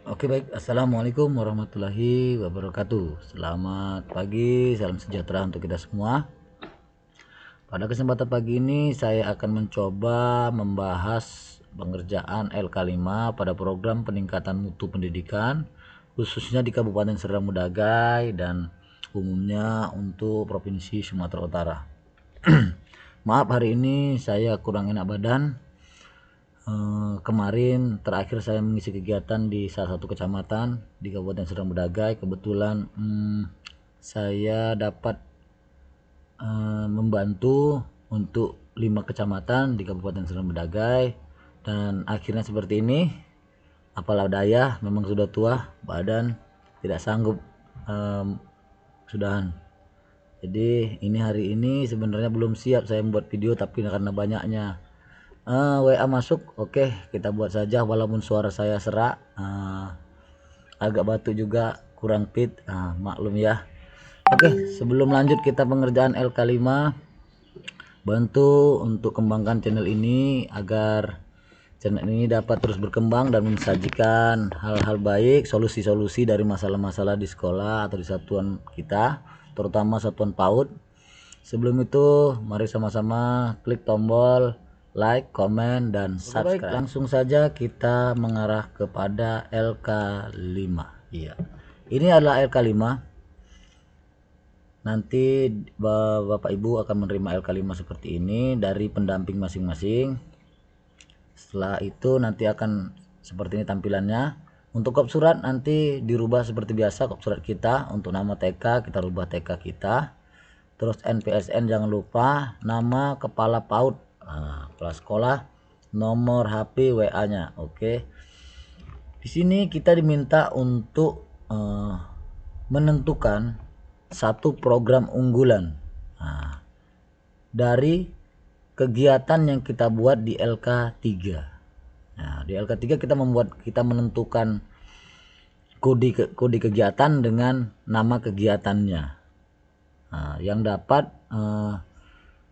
Oke baik, Assalamualaikum warahmatullahi wabarakatuh. Selamat pagi, salam sejahtera untuk kita semua. Pada kesempatan pagi ini saya akan mencoba membahas pengerjaan LK5 pada program peningkatan mutu pendidikan khususnya di Kabupaten Serdang Mudagai dan umumnya untuk Provinsi Sumatera Utara. Maaf, hari ini saya kurang enak badan. Kemarin terakhir saya mengisi kegiatan di salah satu kecamatan di Kabupaten Serdang Bedagai. Kebetulan saya dapat membantu untuk 5 kecamatan di Kabupaten Serdang Bedagai, dan akhirnya seperti ini. Apalah daya, memang sudah tua, badan tidak sanggup sudahan. Jadi hari ini sebenarnya belum siap saya membuat video, tapi karena banyaknya WA masuk, oke, kita buat saja walaupun suara saya serak, agak batuk juga, kurang fit, maklum ya. Oke, sebelum lanjut kita pengerjaan LK5, bantu untuk kembangkan channel ini agar channel ini dapat terus berkembang dan mensajikan hal-hal baik, solusi-solusi dari masalah-masalah di sekolah atau di satuan kita, terutama satuan PAUD. Sebelum itu, mari sama-sama klik tombol like, komen, dan subscribe. Baik, langsung saja kita mengarah kepada LK5. Iya, ini adalah LK5. Nanti Bapak Ibu akan menerima LK5 seperti ini dari pendamping masing-masing. Setelah itu nanti akan seperti ini tampilannya. Untuk kop surat nanti dirubah seperti biasa, kop surat kita. Untuk nama TK kita rubah TK kita. Terus NPSN jangan lupa, nama kepala PAUD, kepala sekolah, nomor HP, WA-nya. Oke. Di sini kita diminta untuk menentukan satu program unggulan dari kegiatan yang kita buat di LK3. Nah, di LK3 kita menentukan kode kegiatan dengan nama kegiatannya, yang dapat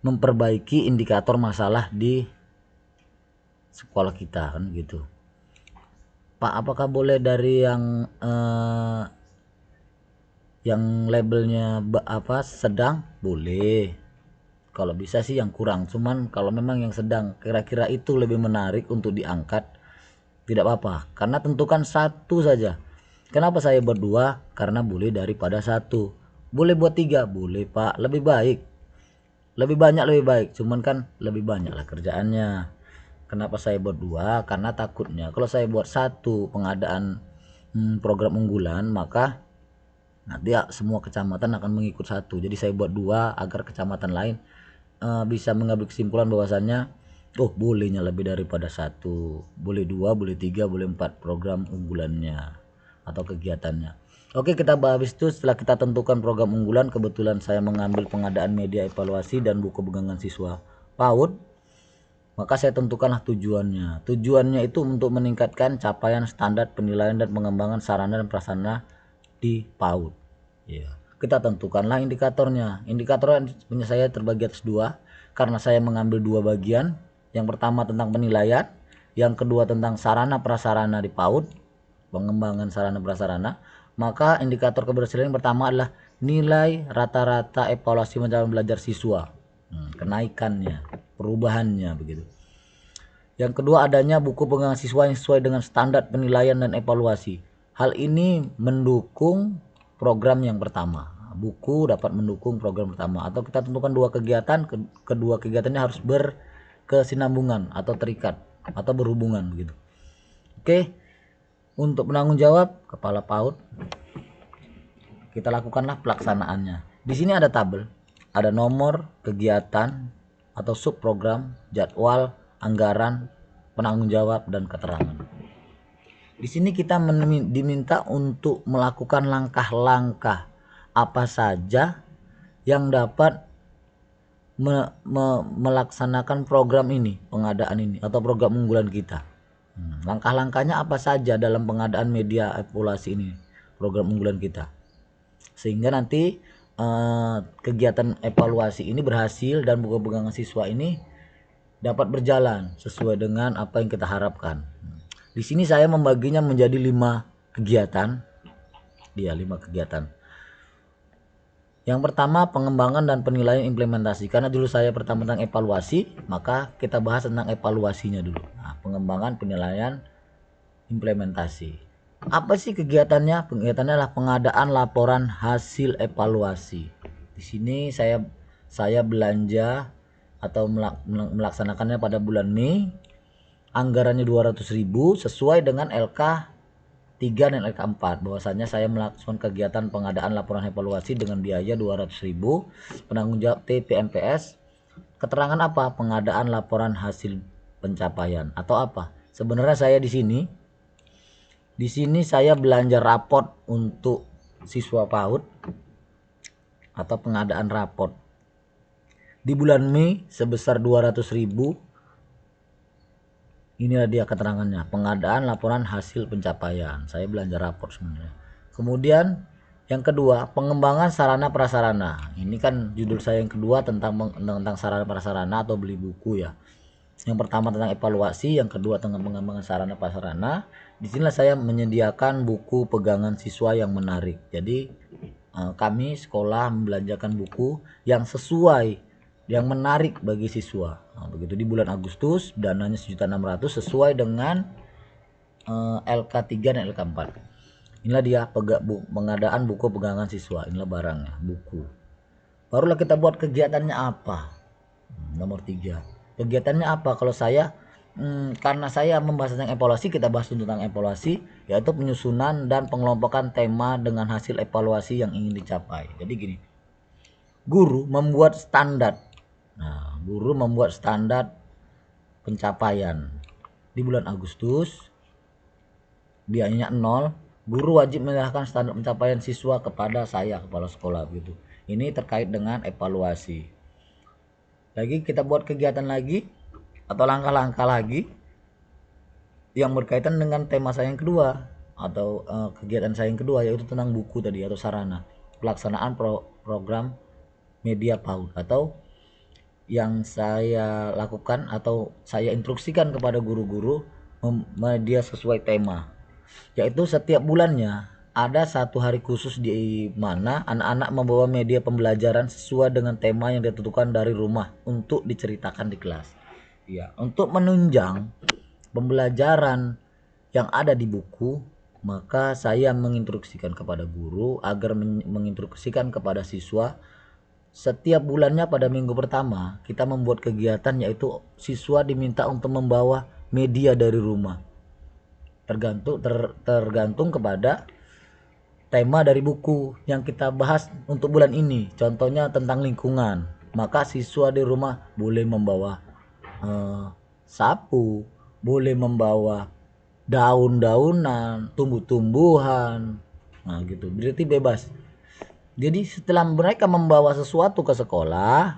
memperbaiki indikator masalah di sekolah kita, kan gitu. Pak, apakah boleh dari yang labelnya sedang? Boleh. Kalau bisa sih yang kurang, cuman kalau memang yang sedang kira-kira itu lebih menarik untuk diangkat, tidak apa-apa, karena tentukan satu saja. Kenapa saya buat 2? Karena boleh daripada 1. Boleh buat 3, boleh Pak, lebih baik, lebih banyak lebih baik, cuman kan lebih banyak lah kerjaannya. Kenapa saya buat 2? Karena takutnya kalau saya buat 1 pengadaan program unggulan, maka nanti semua kecamatan akan mengikut 1. Jadi saya buat 2 agar kecamatan lain bisa mengambil kesimpulan bahwasannya bolehnya lebih daripada 1, boleh 2, boleh 3, boleh 4 program unggulannya atau kegiatannya. Oke, kita bahas itu setelah kita tentukan program unggulan. Kebetulan saya mengambil pengadaan media evaluasi dan buku pegangan siswa PAUD, maka saya tentukanlah tujuannya. Tujuannya itu untuk meningkatkan capaian standar penilaian dan pengembangan sarana dan prasarana di PAUD. Ya, kita tentukanlah indikatornya. Indikator punya saya terbagi atas 2 karena saya mengambil 2 bagian. Yang pertama tentang penilaian, yang kedua tentang sarana prasarana di PAUD, pengembangan sarana prasarana. Maka indikator keberhasilan yang pertama adalah nilai rata-rata evaluasi menjalankan belajar siswa, kenaikannya, perubahannya begitu. Yang kedua, adanya buku pegangan siswa yang sesuai dengan standar penilaian dan evaluasi. Hal ini mendukung program yang pertama. Buku dapat mendukung program pertama, atau kita tentukan 2 kegiatan, kedua kegiatannya harus berkesinambungan atau terikat atau berhubungan begitu. Oke, untuk penanggung jawab kepala PAUD, kita lakukanlah pelaksanaannya. Di sini ada tabel, ada nomor kegiatan atau subprogram, jadwal, anggaran, penanggung jawab, dan keterangan. Di sini kita diminta untuk melakukan langkah-langkah apa saja yang dapat melaksanakan program ini, pengadaan ini atau program unggulan kita. Langkah-langkahnya apa saja dalam pengadaan media evaluasi ini, program unggulan kita, sehingga nanti kegiatan evaluasi ini berhasil dan buku pegangan siswa ini dapat berjalan sesuai dengan apa yang kita harapkan. Di sini saya membaginya menjadi 5 kegiatan. Dia 5 kegiatan. Yang pertama, pengembangan dan penilaian implementasi. Karena dulu saya pertama tentang evaluasi, maka kita bahas tentang evaluasinya dulu. Nah, pengembangan, penilaian, implementasi. Apa sih kegiatannya? Kegiatannya adalah pengadaan laporan hasil evaluasi. Di sini saya belanja atau melaksanakannya pada bulan Mei. Anggarannya 200.000 sesuai dengan LK 3 dan LK4. Bahwasanya saya melakukan kegiatan pengadaan laporan evaluasi dengan biaya 200.000. Penanggung jawab TPMPS. Keterangan apa? Pengadaan laporan hasil pencapaian atau apa? Sebenarnya saya di sini saya belanja raport untuk siswa PAUD atau pengadaan raport di bulan Mei sebesar 200.000. Inilah dia keterangannya, pengadaan laporan hasil pencapaian. Saya belanja raport sebenarnya. Kemudian yang kedua, pengembangan sarana prasarana. Ini kan judul saya yang kedua tentang sarana prasarana atau beli buku ya. Yang pertama tentang evaluasi, yang kedua tentang pengembangan sarana prasarana. Di sinilah saya menyediakan buku pegangan siswa yang menarik. Jadi kami sekolah membelanjakan buku yang sesuai, yang menarik bagi siswa. Nah, begitu di bulan Agustus dananya 1.600.000 sesuai dengan LK3 dan LK4. Inilah dia pengadaan buku pegangan siswa. Inilah barangnya, buku. Barulah kita buat kegiatannya apa. Nomor 3. Kegiatannya apa? Kalau saya karena saya membahas tentang evaluasi, kita bahas tentang evaluasi, yaitu penyusunan dan pengelompokan tema dengan hasil evaluasi yang ingin dicapai. Jadi gini, guru membuat standar. Nah, guru membuat standar pencapaian. Di bulan Agustus, biayanya 0. Guru wajib menyerahkan standar pencapaian siswa kepada saya, kepala sekolah gitu. Ini terkait dengan evaluasi. Lagi kita buat kegiatan lagi atau langkah-langkah lagi yang berkaitan dengan tema saya yang kedua atau kegiatan saya yang kedua, yaitu tentang buku tadi atau sarana pelaksanaan program media PAUD, atau yang saya lakukan atau saya instruksikan kepada guru-guru media sesuai tema, yaitu setiap bulannya ada satu hari khusus di mana anak-anak membawa media pembelajaran sesuai dengan tema yang ditentukan dari rumah untuk diceritakan di kelas. Ya, untuk menunjang pembelajaran yang ada di buku, maka saya menginstruksikan kepada guru agar menginstruksikan kepada siswa setiap bulannya pada minggu pertama kita membuat kegiatan, yaitu siswa diminta untuk membawa media dari rumah. Tergantung kepada tema dari buku yang kita bahas untuk bulan ini. Contohnya tentang lingkungan, maka siswa di rumah boleh membawa sapu, boleh membawa daun-daunan, tumbuh-tumbuhan. Nah gitu, berarti bebas. Jadi setelah mereka membawa sesuatu ke sekolah,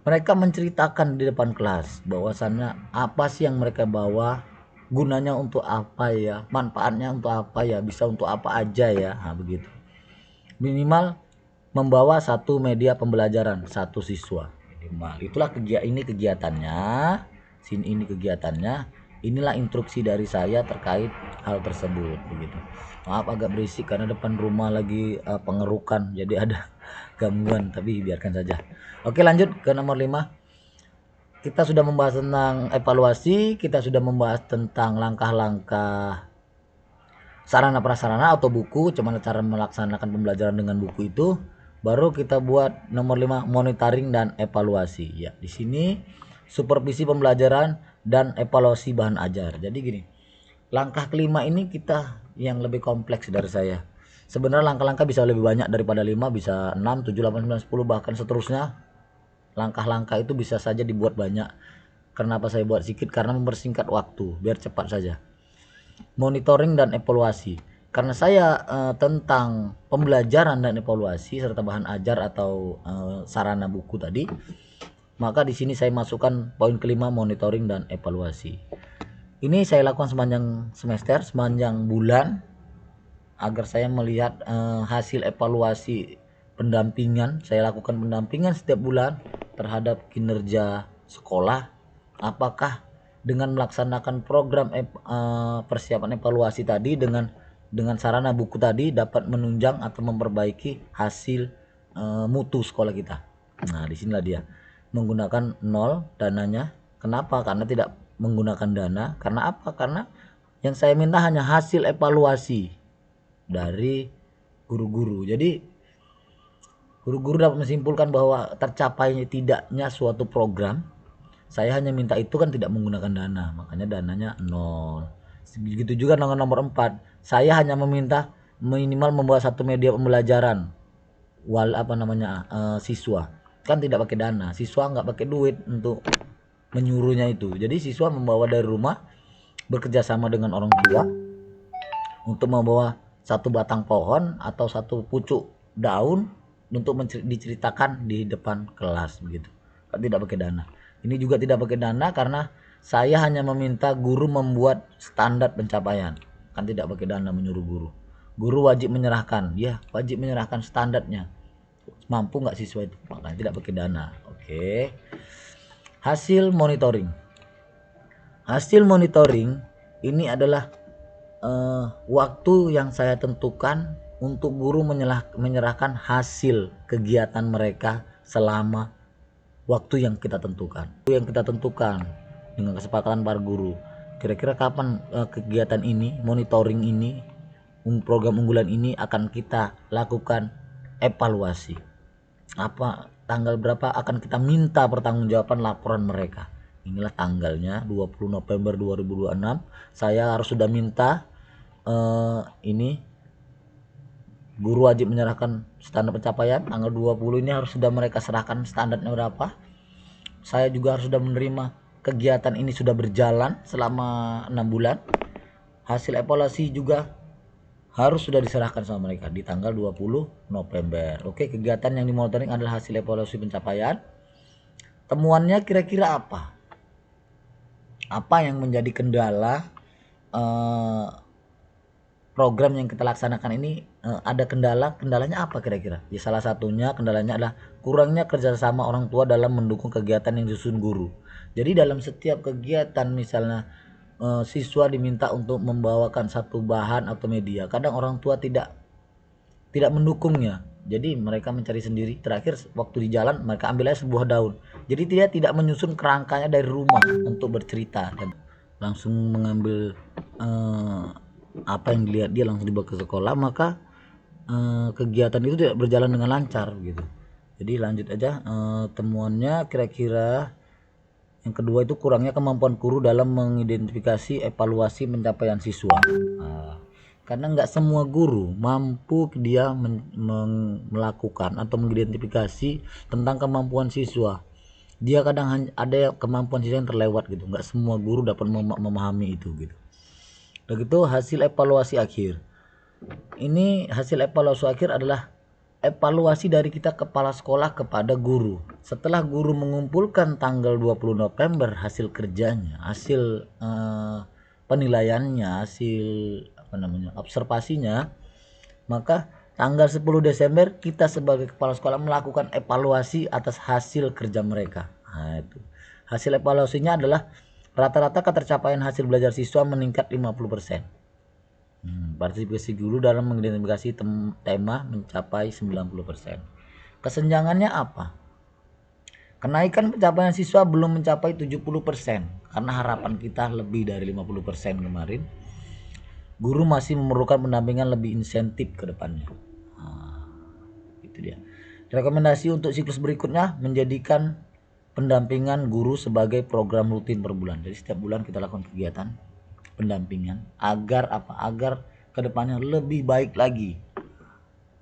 mereka menceritakan di depan kelas bahwasannya apa sih yang mereka bawa, gunanya untuk apa ya, manfaatnya untuk apa ya, bisa untuk apa aja ya. Nah, begitu. Minimal membawa satu media pembelajaran satu siswa. Minimal. Itulah kegiatannya. Ini kegiatannya. Inilah instruksi dari saya terkait hal tersebut begitu. Maaf agak berisik karena depan rumah lagi pengerukan, jadi ada gangguan, tapi biarkan saja. Oke, lanjut ke nomor 5. Kita sudah membahas tentang evaluasi, kita sudah membahas tentang langkah-langkah sarana prasarana atau buku, cuman cara melaksanakan pembelajaran dengan buku itu. Baru kita buat nomor 5, monitoring dan evaluasi. Ya, di sini supervisi pembelajaran dan evaluasi bahan ajar. Jadi gini, langkah kelima ini kita yang lebih kompleks dari saya. Sebenarnya langkah-langkah bisa lebih banyak daripada 5, bisa 6, 7, 8, 9, 10 bahkan seterusnya. Langkah-langkah itu bisa saja dibuat banyak. Kenapa saya buat sedikit? Karena mempersingkat waktu, biar cepat saja. Monitoring dan evaluasi. Karena saya tentang pembelajaran dan evaluasi serta bahan ajar atau sarana buku tadi, maka di sini saya masukkan poin kelima, monitoring dan evaluasi. Ini saya lakukan sepanjang semester, sepanjang bulan, agar saya melihat hasil evaluasi pendampingan. Saya lakukan pendampingan setiap bulan terhadap kinerja sekolah, apakah dengan melaksanakan program persiapan evaluasi tadi dengan sarana buku tadi dapat menunjang atau memperbaiki hasil mutu sekolah kita. Nah, disinilah dia menggunakan nol dananya. Kenapa? Karena tidak menggunakan dana. Karena apa? Karena yang saya minta hanya hasil evaluasi dari guru-guru. Jadi guru-guru dapat menyimpulkan bahwa tercapainya tidaknya suatu program, saya hanya minta itu kan tidak menggunakan dana, makanya dananya nol. Begitu juga dengan nomor 4, saya hanya meminta minimal membuat satu media pembelajaran siswa, kan tidak pakai dana, siswa nggak pakai duit untuk menyuruhnya itu. Jadi siswa membawa dari rumah, bekerja sama dengan orang tua untuk membawa satu batang pohon atau satu pucuk daun untuk diceritakan di depan kelas begitu. Kan tidak pakai dana. Ini juga tidak pakai dana karena saya hanya meminta guru membuat standar pencapaian. Kan tidak pakai dana menyuruh guru. Guru wajib menyerahkan, ya wajib menyerahkan standarnya. Mampu nggak siswa itu? Makanya tidak pakai dana. Oke. Hasil monitoring. Hasil monitoring ini adalah waktu yang saya tentukan untuk guru menyerahkan hasil kegiatan mereka selama waktu yang kita tentukan. Dengan kesepakatan para guru. Kira-kira kapan kegiatan ini, monitoring ini, program unggulan ini akan kita lakukan evaluasi. Apa tanggal berapa akan kita minta pertanggungjawaban laporan mereka. Inilah tanggalnya 20 November 2026. Saya harus sudah minta ini guru wajib menyerahkan standar pencapaian. Tanggal 20 ini harus sudah mereka serahkan standarnya berapa. Saya juga harus sudah menerima kegiatan ini sudah berjalan selama 6 bulan. Hasil evaluasi juga harus sudah diserahkan sama mereka di tanggal 20 November. Oke, kegiatan yang dimonitoring adalah hasil evaluasi pencapaian. Temuannya kira-kira apa? Apa yang menjadi kendala program yang kita laksanakan ini? Ada kendalanya apa kira-kira? Ya, salah satunya kendalanya adalah kurangnya kerjasama orang tua dalam mendukung kegiatan yang disusun guru. Jadi dalam setiap kegiatan misalnya siswa diminta untuk membawakan satu bahan atau media, kadang orang tua tidak mendukungnya. Jadi mereka mencari sendiri. Terakhir waktu di jalan mereka ambil aja sebuah daun. Jadi dia tidak menyusun kerangkanya dari rumah untuk bercerita dan langsung mengambil apa yang dilihat dia langsung dibawa ke sekolah, maka kegiatan itu tidak berjalan dengan lancar gitu. Jadi lanjut aja temuannya kira-kira yang kedua itu kurangnya kemampuan guru dalam mengidentifikasi evaluasi pencapaian siswa. Karena nggak semua guru mampu dia melakukan atau mengidentifikasi tentang kemampuan siswa. Dia kadang ada kemampuan siswa yang terlewat gitu. Nggak semua guru dapat memahami itu gitu. Begitu hasil evaluasi akhir. Ini hasil evaluasi akhir adalah evaluasi dari kita kepala sekolah kepada guru. Setelah guru mengumpulkan tanggal 20 November hasil kerjanya, hasil penilaiannya, hasil observasinya, maka tanggal 10 Desember kita sebagai kepala sekolah melakukan evaluasi atas hasil kerja mereka. Nah, itu. Hasil evaluasinya adalah rata-rata ketercapaian hasil belajar siswa meningkat 50%. Partisipasi guru dalam mengidentifikasi tema mencapai 90%. Kesenjangannya apa? Kenaikan pencapaian siswa belum mencapai 70% karena harapan kita lebih dari 50% kemarin. Guru masih memerlukan pendampingan lebih insentif ke depannya. Itu dia. Rekomendasi untuk siklus berikutnya menjadikan pendampingan guru sebagai program rutin per bulan. Jadi setiap bulan kita lakukan kegiatan pendampingan agar kedepannya lebih baik lagi.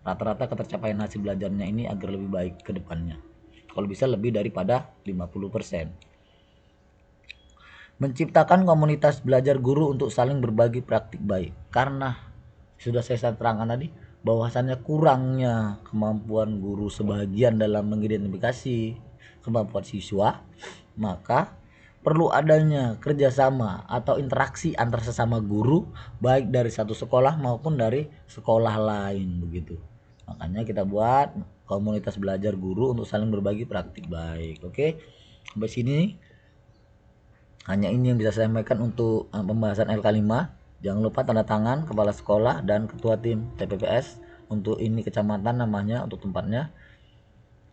Rata-rata ketercapaian hasil belajarnya ini agar lebih baik ke depannya. Kalau bisa lebih daripada 50%. Menciptakan komunitas belajar guru untuk saling berbagi praktik baik. Karena sudah saya terangkan tadi bahwasannya kurangnya kemampuan guru sebagian dalam mengidentifikasi kemampuan siswa, maka perlu adanya kerjasama atau interaksi antar sesama guru baik dari satu sekolah maupun dari sekolah lain begitu. Makanya kita buat komunitas belajar guru untuk saling berbagi praktik baik. Oke, sampai sini Hanya ini yang bisa saya sampaikan untuk pembahasan LK5. Jangan lupa tanda tangan kepala sekolah dan ketua tim TPPS. Untuk ini kecamatan namanya, untuk tempatnya.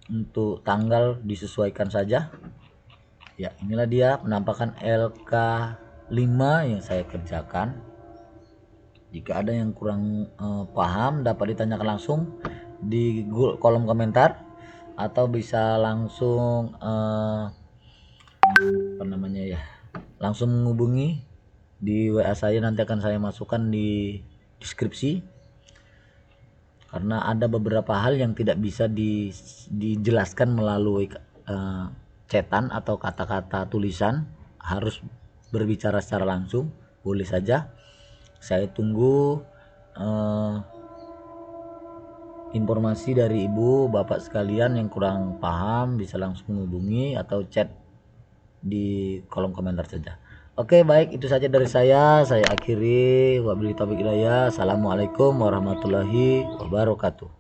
Untuk tanggal disesuaikan saja. Ya, inilah dia penampakan LK5 yang saya kerjakan. Jika ada yang kurang paham, dapat ditanyakan langsung di kolom komentar, atau bisa langsung apa namanya ya, langsung menghubungi di WA saya, nanti akan saya masukkan di deskripsi, karena ada beberapa hal yang tidak bisa dijelaskan melalui chatan atau kata-kata tulisan, harus berbicara secara langsung. Boleh saja, saya tunggu informasi dari ibu bapak sekalian. Yang kurang paham bisa langsung menghubungi atau chat di kolom komentar saja. Oke, baik, itu saja dari saya akhiri. Wabillahi taufiq hidayah. Assalamualaikum warahmatullahi wabarakatuh.